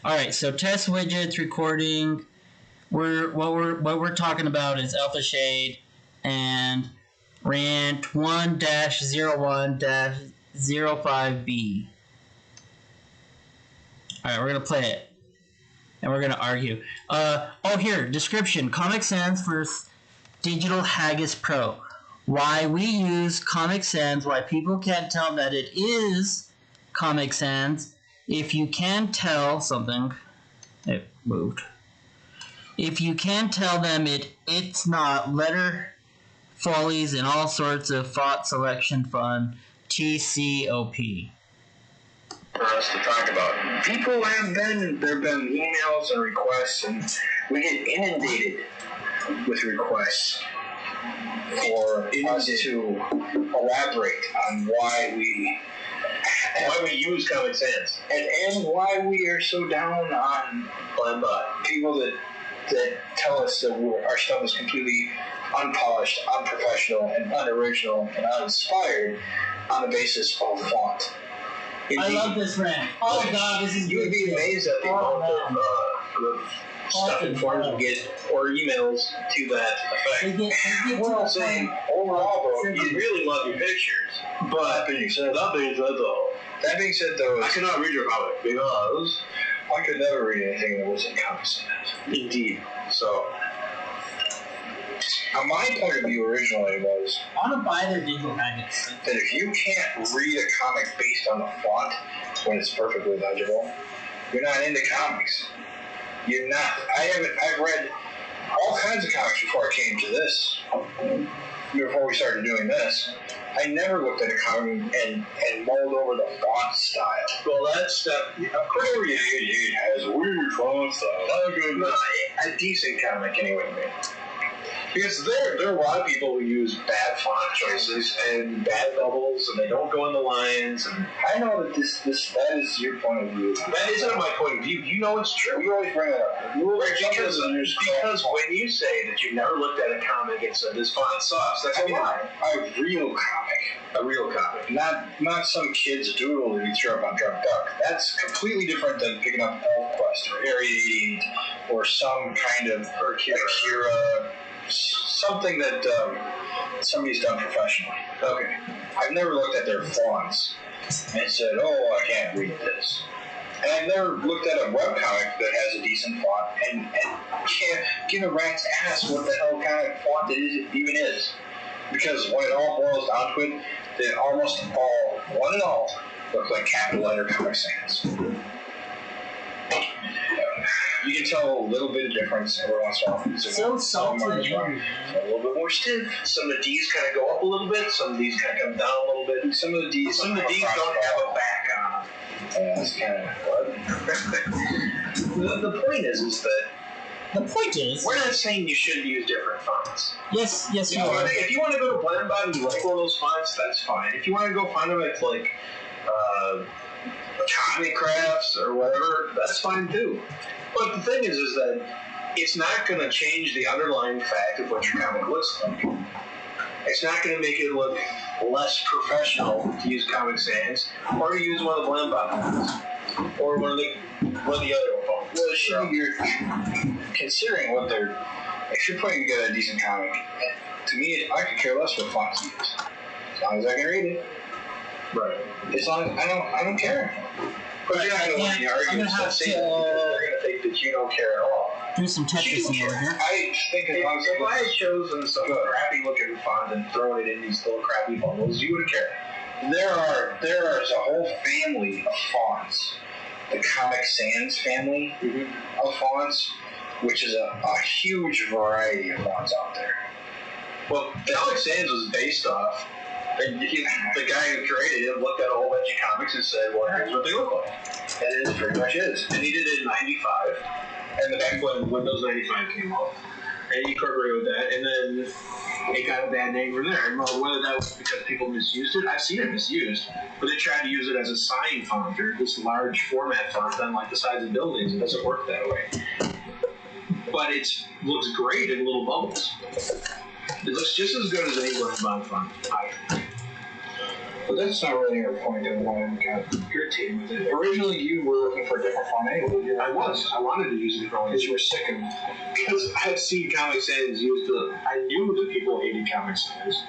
All right, so test widgets recording. What we're talking about is Alpha Shade and RAnt 1-01-05B. All right, we're gonna play it, and we're gonna argue. Here, description: Comic Sans for Digital Hagus Pro. Why we use Comic Sans? Why people can't tell that it is Comic Sans? If you can tell something, it moved. If you can tell them it's not, letter follies and all sorts of font selection fun. TCOP. For us to talk about. There have been emails and requests, and we get inundated with requests for us to elaborate on why we use Comic Sans and why we are so down on people that tell us that our stuff is completely unpolished, unprofessional, and unoriginal and uninspired on the basis of font. I love this rant. Oh God, this is. You would be amazed at the amount of stuff and forms we get or emails to that effect. Well, saying overall, though, you really love your pictures. But that being said, though, I cannot read your comic because I could never read anything that wasn't Comic Sans. Indeed. So, my point of view originally was I want to buy their digital magnets. That if you can't read a comic based on the font when it's perfectly legible, you're not into comics. You're not. I've read all kinds of comics before I came to this. Before we started doing this, I never looked at a comic and mulled over the font style. Well, that's Goreayt has weird font style. A decent comic anyway, man. Because there are a lot of people who use bad font choices and bad bubbles, and they don't go in the lines. And I know that that is your point of view. That isn't my point of view. You know it's true. You always bring that up. Because when you say that you've never looked at a comic and said this font sucks, that's a lie. A real comic. Not some kid's doodle that you throw up on Drunk Duck. That's completely different than picking up ElfQuest or Area 88 or some kind of Akira. Something that somebody's done professionally. Okay. I've never looked at their fonts and said, oh, I can't read this. And I've never looked at a webcomic that has a decent font and can't give a rat's ass what the hell kind of font it even is. Because when it all boils down to it, they almost all, one and all, look like capital letter Comic Sans. You can tell a little bit of difference every once in a while. So salty. A little bit more stiff. Some of the D's kind of go up a little bit. Some of these kind of come down a little bit. Some of the D's don't have a back on them. Yeah, that's kind of what. The point is that. The point is, we're not saying you shouldn't use different fonts. Yes, you are. If you want to go to BlendBot and you like one of those fonts, that's fine. If you want to go find them at like Comic Crafts or whatever, that's fine too. But the thing is that it's not going to change the underlying fact of what your comic looks like. It's not going to make it look less professional to use Comic Sans or to use one of the BlendBot fonts or one of the other fonts. Well, you're considering what they're. If you're putting together a decent comic, to me, I could care less what fonts you use, as long as I can read it. Right. As long as I don't care. But you're not going to win the arguments that say that because they're going to think that you don't care at all. Do some Tetris over here. I think as long as if I had chosen some crappy looking font and thrown it in these little crappy bundles, you would care. There is a whole family of fonts. The Comic Sans family of fonts, which is a huge variety of fonts out there. Well, Comic Sans was based off. And the guy who created it looked at a whole bunch of comics and said, well, here's what they look like. And it pretty much is. And he did it in 95, and back when Windows 95 came out. And he incorporated with that, and then it got a bad name from there. And whether that was because people misused it, I've seen it misused. But they tried to use it as a sign font, or this large format font on like the sides of buildings. It doesn't work that way. But it looks great in little bubbles. It looks just as good as any BlendBot font. But that's not really our point of why I got irritated with it. Originally, you were looking for a different font anyway. I was. I wanted to use a different one. Because you were sick of it. Because I've seen Comic Sans used. I knew that people hated Comic Sans.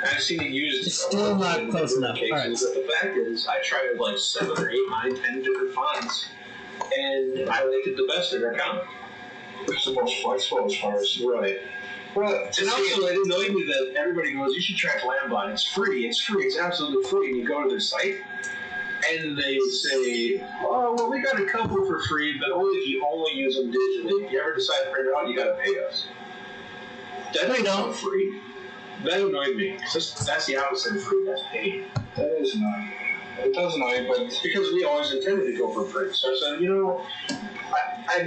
I've seen it used. It's still not close enough. Cases, right. But the fact is, I tried like 7 or 8, 9, 10 different fonts, and I liked it the best in our comic. It's the most flexible as far as right. Well, and also, it annoyed me that everybody goes, you should try Lambot. It's free. It's free. It's absolutely free. And you go to their site, and they say, oh, well, we got a couple for free, but only if you only use them digitally. If you ever decide to print it out, you got to pay us. That ain't not free. That annoyed me. That's the opposite of free. That's paid. That is annoying. It does annoy me, but it's because we always intended to go for free. So I said, you know, I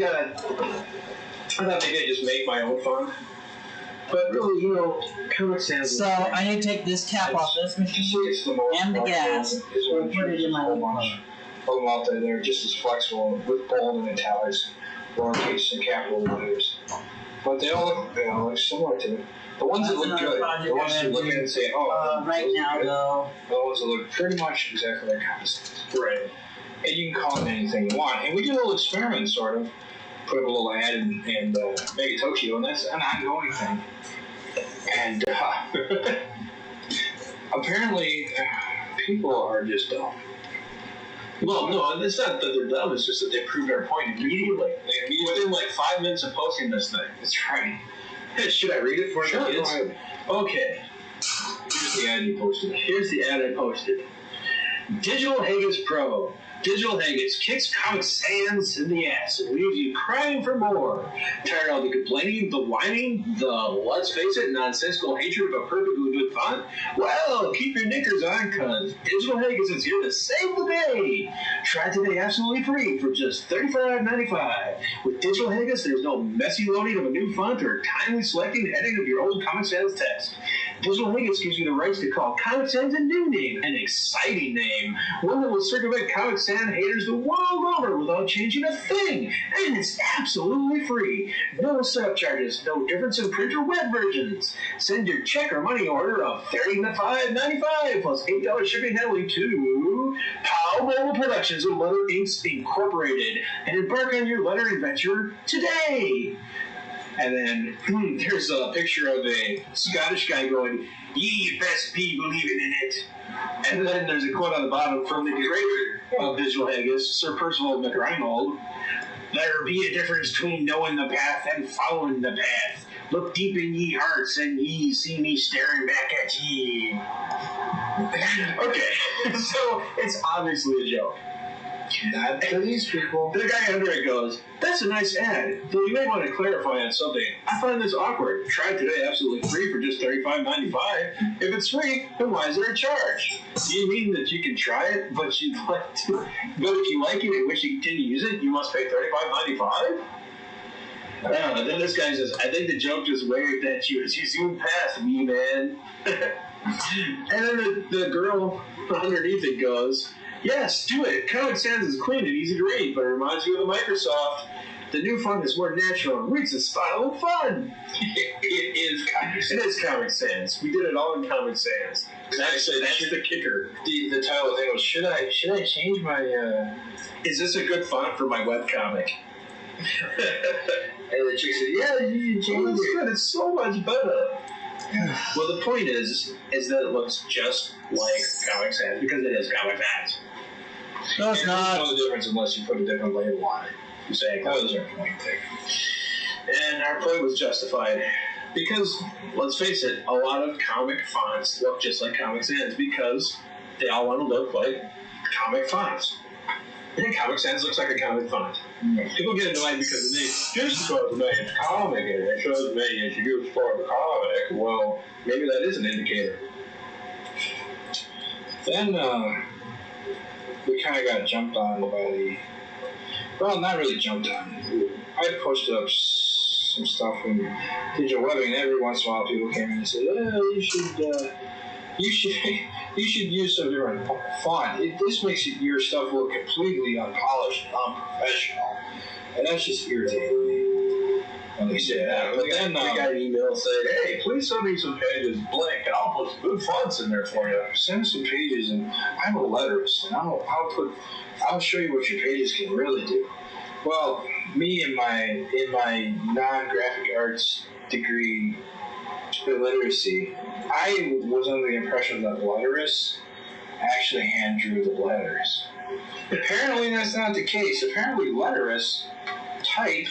thought maybe I'd just make my own font. But really, you know, Comic Sans. So I need to take this cap off this machine and the gas and put it in my own font. Put them out there. They're just as flexible with bold and italics, lowercase and capital letters. But they all look similar to it. The ones that look good, the ones you look at and say, oh, right now though, the ones that look pretty much exactly like Comic Sans. Right. And you can call it anything you want. And we did a little experiment, sort of. Put up a little ad and make it Tokyo, and that's an ongoing thing. And apparently, people are just dumb. Well, no, it's not that they're dumb, it's just that they proved our point immediately. Within like 5 minutes of posting this thing. That's right. Should I read it for you? Sure, okay. Here's the ad you posted. Here's the ad I posted. Digital Hagus Pro. Digital Hagus kicks Comic Sans in the ass and leaves you crying for more. Tired of all the complaining, the whining, the, let's face it, nonsensical hatred of a perfectly good font? Well, keep your knickers on, cuz Digital Hagus is here to save the day. Try today absolutely free for just $35.95. With Digital Hagus, there's no messy loading of a new font or timely selecting heading of your old Comic Sans text. Digital Hagus gives you the rights to call Comic Sans a new name, an exciting name, one that will circumvent Comic Sans haters the world over without changing a thing, and it's absolutely free. No setup charges, no difference in print or web versions. Send your check or money order of $35.95 plus $8 shipping handling to Pow Mobile Productions and Letter Inks Incorporated, and embark on your letter adventure today. And then there's a picture of a Scottish guy going, "Ye best be believing in it." And then there's a quote on the bottom from the creator of Digital Hagus, Sir Percival McReinhold. "There be a difference between knowing the path and following the path. Look deep in ye hearts, and ye see me staring back at ye." Okay, so it's obviously a joke. Not to these people. The guy under it goes, "That's a nice ad, though you may want to clarify on something. I find this awkward. Try it today absolutely free for just $35.95. If it's free, then why is there a charge? Do you mean that you can try it, but you'd like to, but if you like it and wish you continue to use it, you must pay $35.95? And then this guy says, "I think the joke just waved at you as you zoomed past me, man." And then the girl underneath it goes, "Yes, do it. Comic Sans is clean and easy to read, but it reminds you of the Microsoft. The new font is more natural and reads the style and fun." It is Comic Sans. It is Comic Sans. We did it all in Comic Sans. That's the kicker. The title of the thing was, should I change my, is this a good font for my webcomic? And the chick said, "Yeah, you can change it. Good. It's so much better." Well, the point is that it looks just like Comic Sans because it is Comic Sans. no, it's You not. don't know the difference unless you put a different label on it. Exactly. That was our point there. And our point was justified. Because, let's face it, a lot of comic fonts look just like Comic Sans because they all want to look like comic fonts. And Comic Sans looks like a comic font. People get annoyed because they just because the name's comic and it shows me it's used for the comic. Well, maybe that is an indicator. Then we kind of got jumped on by the. Well, not really jumped on. I posted up some stuff in digital webbing, and every once in a while people came in and said, you should use some different font. This makes your stuff look completely unpolished and unprofessional. And that's just irritating me. When they say that. But then we got an email saying, hey, please send me some pages blank, and I'll put some good fonts in there for you. Send some pages, and I'm a letterist, and I'll show you what your pages can really do. Well, me in my non-graphic arts degree illiteracy, I was under the impression that letterists actually hand drew the letters. Apparently that's not the case. Apparently letterists type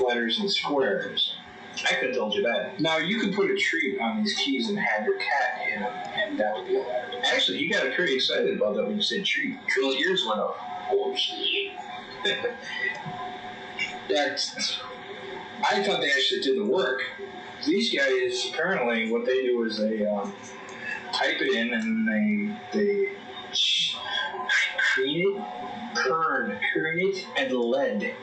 letters in squares. I could have told you that. Now you could put a treat on these keys and have your cat hit them, and that would be a letter. Actually, you got pretty excited about that when you said treat. Treat's ears went up. I thought they actually did the work. These guys, apparently, what they do is they type it in and they kern it and lead.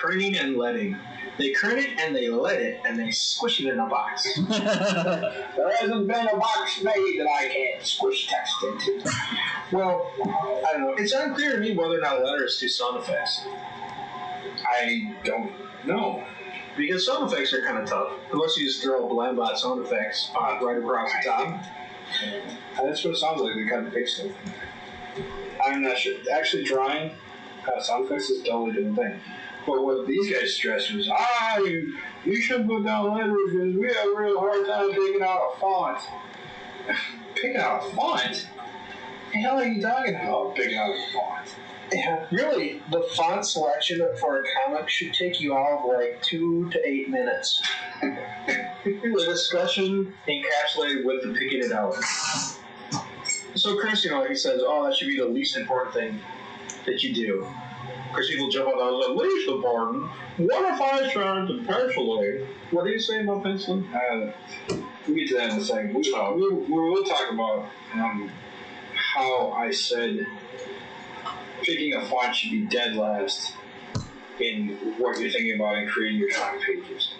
Kerning and leading. They kern it and they lead it and they squish it in a box. There hasn't been a box made that I can't squish text into. Well, I don't know. It's unclear to me whether or not letterists do sound effects. I don't know. Because sound effects are kind of tough. Unless you just throw a Blambot sound effects right across the top. That's what it sounds like. They kind of fixed it. I'm not sure. Actually, drawing sound effects is a totally different thing. But what these guys stressed was, you should put down letters because we have a real hard time picking out a font. Picking out a font? What the hell are you talking about, picking out a font? Yeah, really, the font selection for a comic should take you all of like 2 to 8 minutes. The discussion encapsulated with the picking it out. So Chris, he says, that should be the least important thing that you do. Because people jump on and like, least important? What if I tried to pencil? What do you say about penciling? We'll get to that in a second. We'll talk about how I said picking a font should be dead last in what you're thinking about in creating your comic pages.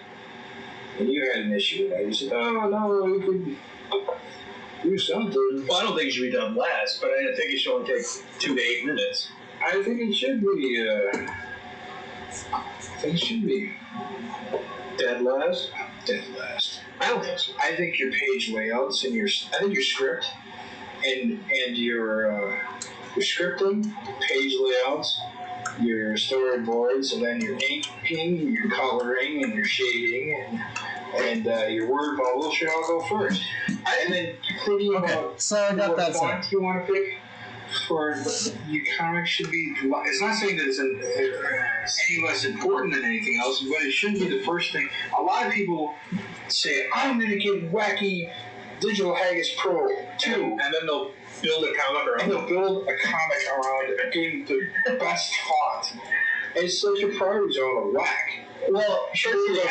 And you had an issue with that. You said, no, we could do something. Well, I don't think it should be done last, but I think it should only take 2 to 8 minutes. I think it should be, dead last? Dead last. I don't think so. I think your page layouts and your script and your scripting, page layouts, your storyboards, and then your inking, your coloring, and your shading, and your word bubble should all go first. And then thinking about so I got that font you want to pick for your comic should be. It's not saying that it's any less important than anything else, but it shouldn't be the first thing. A lot of people say, "I'm going to get wacky digital Hagus Pro 2," and then they'll build a comic around. And they'll build a comic around getting the best font. And it's such a priorities are out of whack. Well, I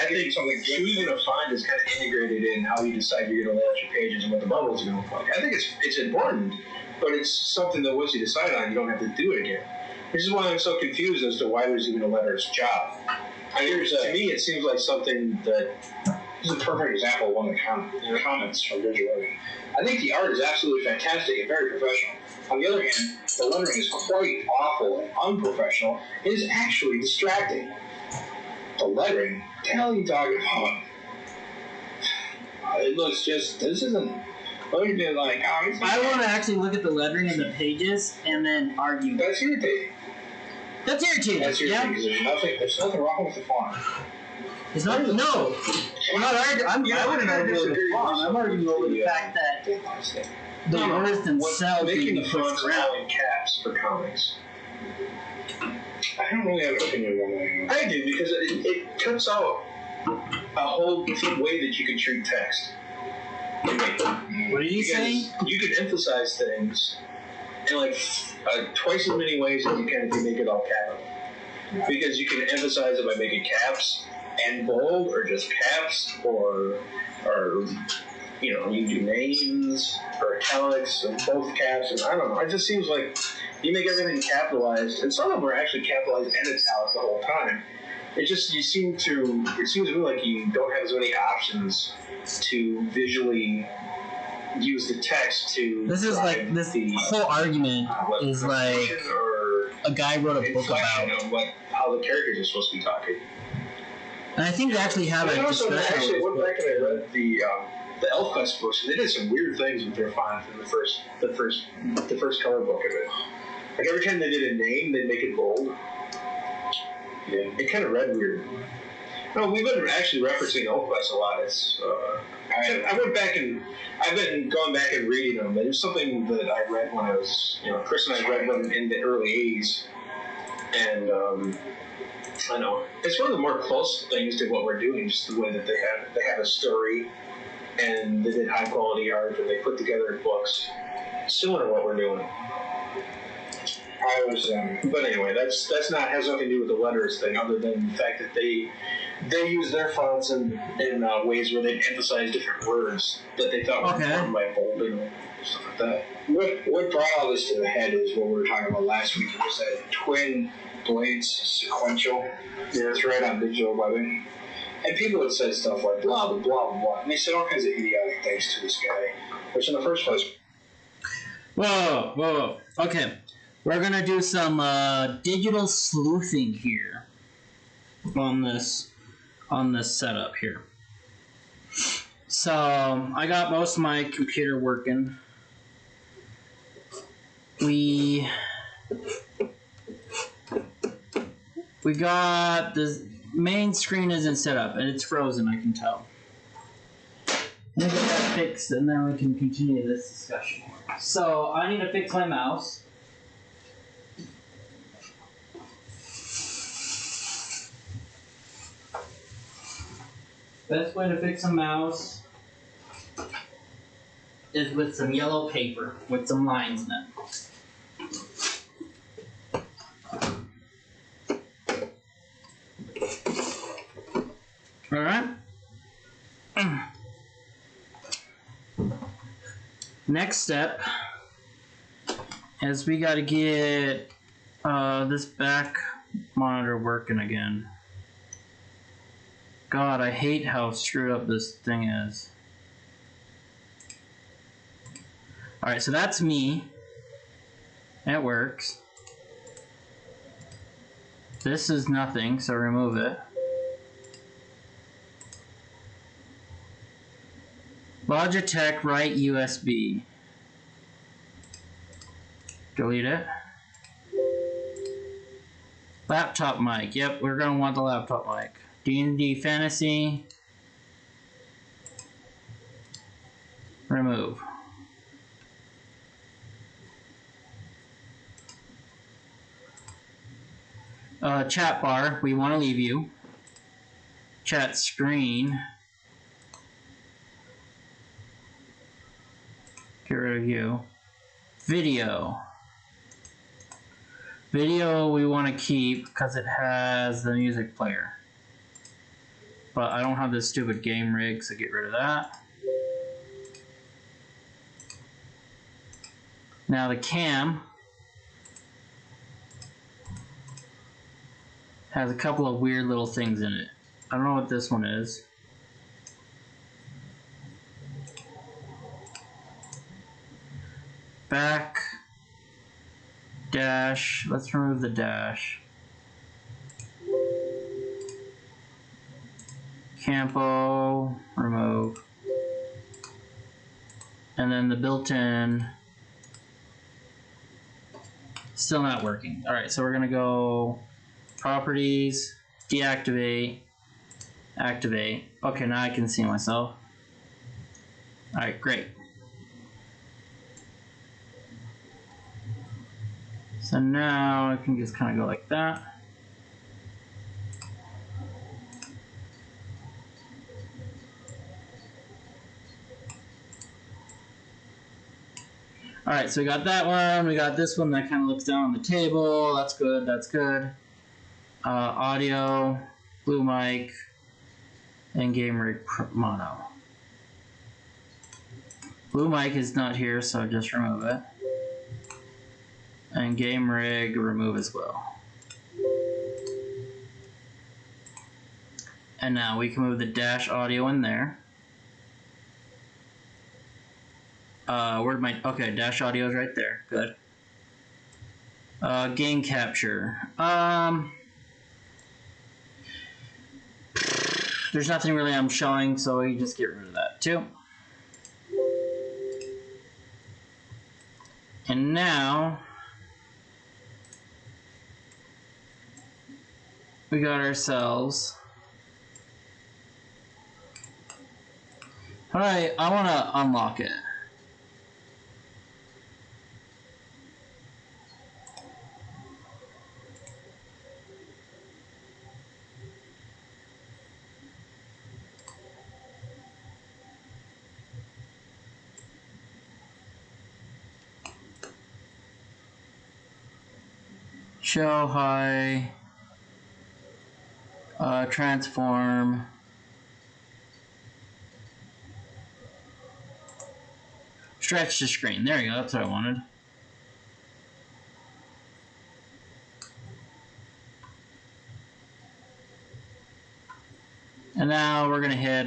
think choosing a font is kind of integrated in how you decide you're going to launch your pages and what the bubbles are going to look like. I think it's important, but it's something that once you decide on, you don't have to do it again. This is why I'm so confused as to why there's even a letterist job. To me, it seems like something that... This is a perfect example of one of the comments from digital learning. I think the art is absolutely fantastic and very professional. On the other hand, the lettering is quite awful and unprofessional. It is actually distracting. The lettering? What the hell are you talking about? It looks just... This isn't... What are you doing? Like, I want to actually look at the lettering in the pages and then argue. That's irritating. That's irritating. That's irritating because there's nothing wrong with the font. It's not. No, I'm not arguing. I wouldn't argue over the font. I'm arguing over the fact that the words themselves making the pushed fonts around. all in caps for comics. I don't really have an opinion on that. I do, because it cuts out a whole different way that you can treat text. What are you saying? You can emphasize things in like twice as many ways as you can if you make it all capital. Because you can emphasize it by making caps and bold, or just caps, or you do names or italics and both caps, and I don't know. It just seems like you make everything capitalized, and some of them are actually capitalized and italic the whole time. It seems to me like you don't have as many options to visually use the text to. This is like this whole argument is like a guy wrote a book about how the characters are supposed to be talking. And I think they actually have a discussion. Actually, I went back and I read the ElfQuest books, and they did some weird things with their font in the first color book of it. Like every time they did a name, they'd make it bold. Yeah, it kind of read weird. No, we've been actually referencing ElfQuest a lot. It's I went back and I've been going back and reading them. It was something that I read when I was, Chris and I read them in the early '80s, and I know it's one of the more close things to what we're doing. Just the way that they have a story, and they did high quality art, and they put together books similar to what we're doing. But anyway, that's not has nothing to do with the letters thing, other than the fact that they use their fonts in ways where they emphasize different words that they thought were important by bolding and stuff like that. What brought all this to the head is what we were talking about last week. It was that twin blades sequential thread on digital webbing, and people had said stuff like blah blah blah blah, and they said all kinds of idiotic things to this guy, which in the first place. Whoa. Okay. We're going to do some digital sleuthing here on this setup here. So I got most of my computer working. We got the main screen isn't set up and it's frozen, I can tell. Let me get that fixed and then we can continue this discussion. So I need to fix my mouse. Best way to fix a mouse is with some yellow paper with some lines in it. Alright? Next step is we gotta get this back monitor working again. God, I hate how screwed up this thing is. Alright, so that's me. It works. This is nothing, so remove it. Logitech right USB. Delete it. Laptop mic. Yep, we're going to want the laptop mic. D&D Fantasy. Remove. Chat bar, we want to leave you. Chat screen. Get rid of you. Video. Video we want to keep because it has the music player. But I don't have this stupid game rig, so get rid of that. Now the cam has a couple of weird little things in it. I don't know what this one is. Back, dash, let's remove the dash. Campo, remove. And then the built-in, still not working. All right, so we're gonna go properties, deactivate, activate. Okay, now I can see myself. All right, great. So now I can just kind of go like that. All right, so we got that one. We got this one that kind of looks down on the table. That's good. That's good. Audio, blue mic, and game rig mono. Blue mic is not here, so just remove it. And game rig, remove as well. And now we can move the dash audio in there. Where'd my, okay, dash audio is right there, good. Gain capture. there's nothing really I'm showing, so we just get rid of that too. And now we got ourselves. Alright, I want to unlock it. Show high, transform, stretch the screen. There you go, that's what I wanted. And now we're gonna hit,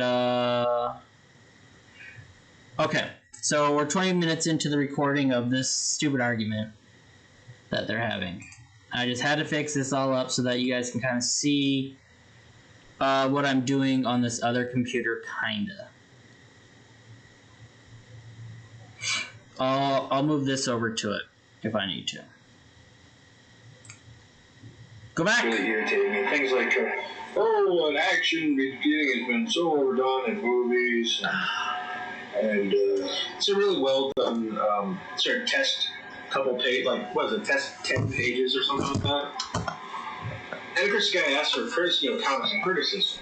okay, so we're 20 minutes into the recording of this stupid argument that they're having. I just had to fix this all up so that you guys can kind of see what I'm doing on this other computer, kinda. I'll move this over to it if I need to. Go back. Really irritating me. Things like, an action beginning has been so overdone in movies, and It's a really well done sort of test. Couple page, like what is it, test 10 pages or something like that. And of course, the guy asked for comments and criticism.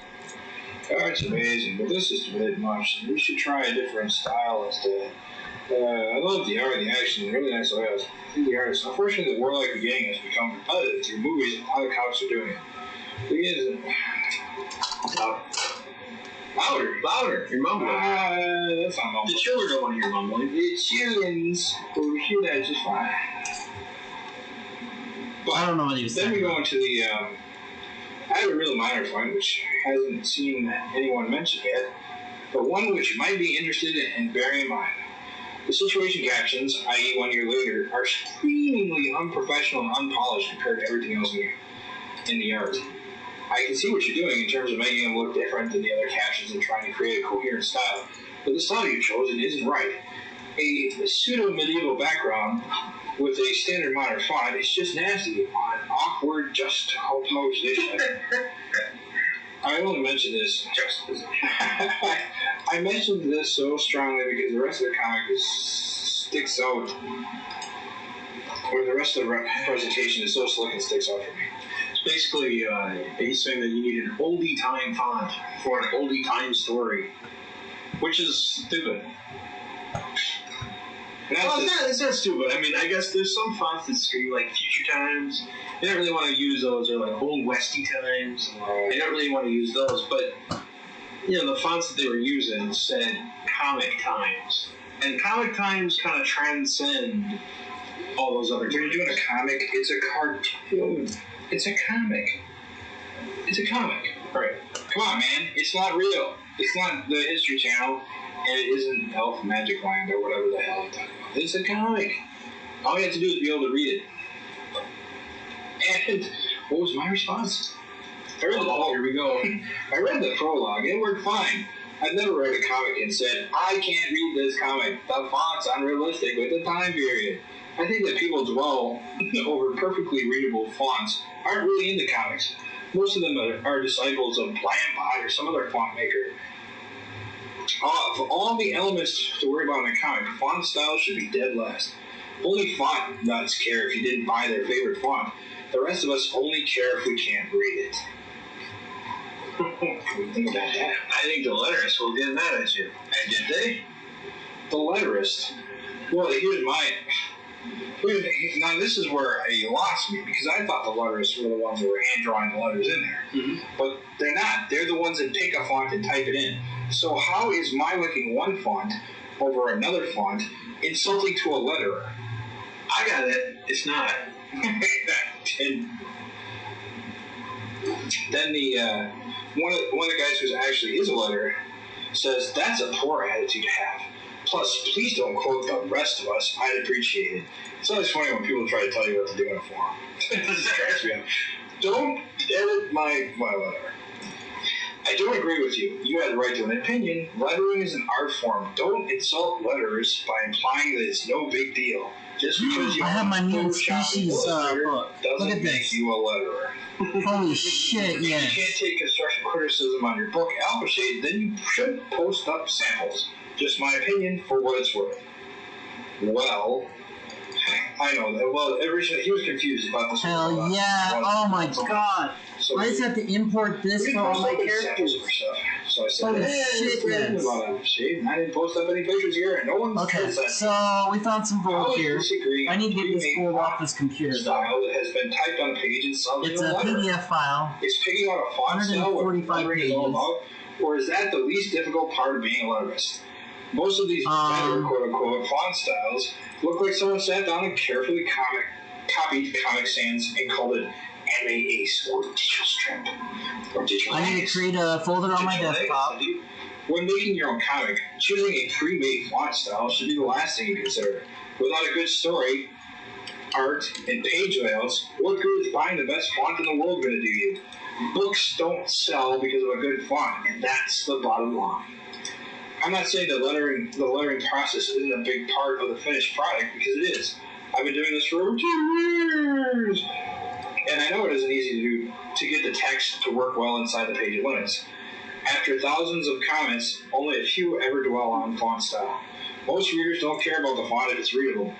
oh, it's amazing, but this is a bit much. We should try a different style instead. I love the art and the action, really nice layouts. I think the art is, unfortunately, the warlike beginning has become repetitive through movies, and a lot of comics are doing it. Louder, you're mumbling. That's not mumbling. The children don't want to hear mumbling. The children's will hear that just fine. But I don't know what he was then saying. we go into the, I have a real minor point, which hasn't seen anyone mention yet, but one which you might be interested in bearing in mind. The situation captions, i.e. 1 year later, are screamingly unprofessional and unpolished compared to everything else in the art. I can see what you're doing in terms of making them look different than the other captions and trying to create a coherent style, but the style you've chosen isn't right. A pseudo-medieval background with a standard modern font is just nasty on awkward juxtaposition. I only mention this I mentioned this so strongly because the rest of the comic sticks out, or the rest of the presentation is so slick and sticks out for me. Basically, he's saying that you need an oldie time font for an oldie time story, which is stupid. Well, it's not stupid. I mean, I guess there's some fonts that scream like future times. They don't really want to use those, or like old westy times. They don't really want to use those, but the fonts that they were using said comic times, and comic times kind of transcend all those other. When you're doing a comic, it's a cartoon. It's a comic. It's a comic. Right. Come on, man. It's not real. It's not the History Channel, and it isn't Elf Magic Land or whatever the hell it's talking about. It's a comic. All you have to do is be able to read it. And what was my response? Here we go. I read the prologue. It worked fine. I've never read a comic and said, I can't read this comic. The font's unrealistic with the time period. I think that people dwell over perfectly readable fonts aren't really into comics. Most of them are disciples of Blambot or some other font maker. For all the elements to worry about in a comic, font style should be dead last. Only font nuts care if you didn't buy their favorite font. The rest of us only care if we can't read it. What do you think about that? I think the letterists will get mad at you. And did they? The letterist. Well, here's my... Now, this is where you lost me, because I thought the letterists were the ones that were hand-drawing the letters in there. Mm-hmm. But they're not. They're the ones that pick a font and type it in. So how is my licking one font over another font insulting to a letterer? I got it. It's not. Then the one of the guys who actually is a letterer says, that's a poor attitude to have. Plus, please don't quote the rest of us. I'd appreciate it. It's always funny when people try to tell you what to do in a forum. This cracks me up. Don't edit my whatever. I don't agree with you. You had the right to an opinion. Lettering is an art form. Don't insult letters by implying that it's no big deal. Just because you I have my mutant Photoshop species book. Look doesn't at make this. you a letterer. Holy shit, If yes. you can't take constructive criticism on your book alpha shade, then you should post up samples. Just my opinion for what it's worth. Well, I know that. Well, he was confused about this. Hell yeah. Oh my god. So I just have to import this for all my characters. So I said, Holy hey, shit, yes. about alpha shade, and I didn't post up any pictures here, and no one's Okay, so we found some gold here. I need to get this gold off this computer. Style that has been typed on a page and sounds It's a PDF file. Is picking out a font style what lettering is all about, or is that the least difficult part of being a letterist? Most of these better quote-unquote font styles look like someone sat down and carefully copied Comic Sans and called it Anime Ace or Digital Strip or Digital I need to create a folder on my desktop. When making your own comic, choosing a pre-made font style should be the last thing you consider. Without a good story, art, and page layouts, what good is buying the best font in the world going to do you? Books don't sell because of a good font, and that's the bottom line. I'm not saying the lettering process isn't a big part of the finished product, because it is. I've been doing this for over 2 years, and I know it isn't easy to do to get the text to work well inside the page limits. After thousands of comments, only a few ever dwell on font style. Most readers don't care about the font if it's readable.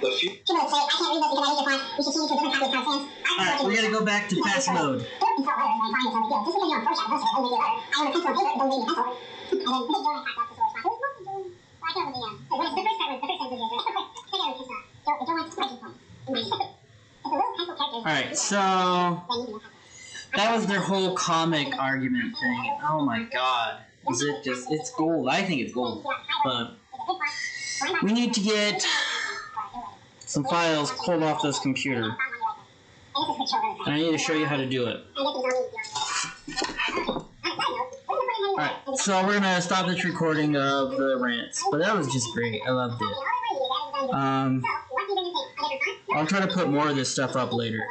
The few People would say, I can't read this because I need your font. You should change to a different copy of Comic Sans. Alright, we gotta go back to fast mode. Don't insult letters when finding some big deal. Just because you're on Photoshop doesn't make you a letter. I am a pencil and paper, don't make me a pencil. And then put your pack off the source. Well, I can't remember the first sentence is Alright, so that was their whole comic argument thing. Oh my god. Is it just, it's gold. I think it's gold. But we need to get some files pulled off this computer. And I need to show you how to do it. Alright, so we're gonna stop this recording of the rants. But that was just great. I loved it. I'll try to put more of this stuff up later.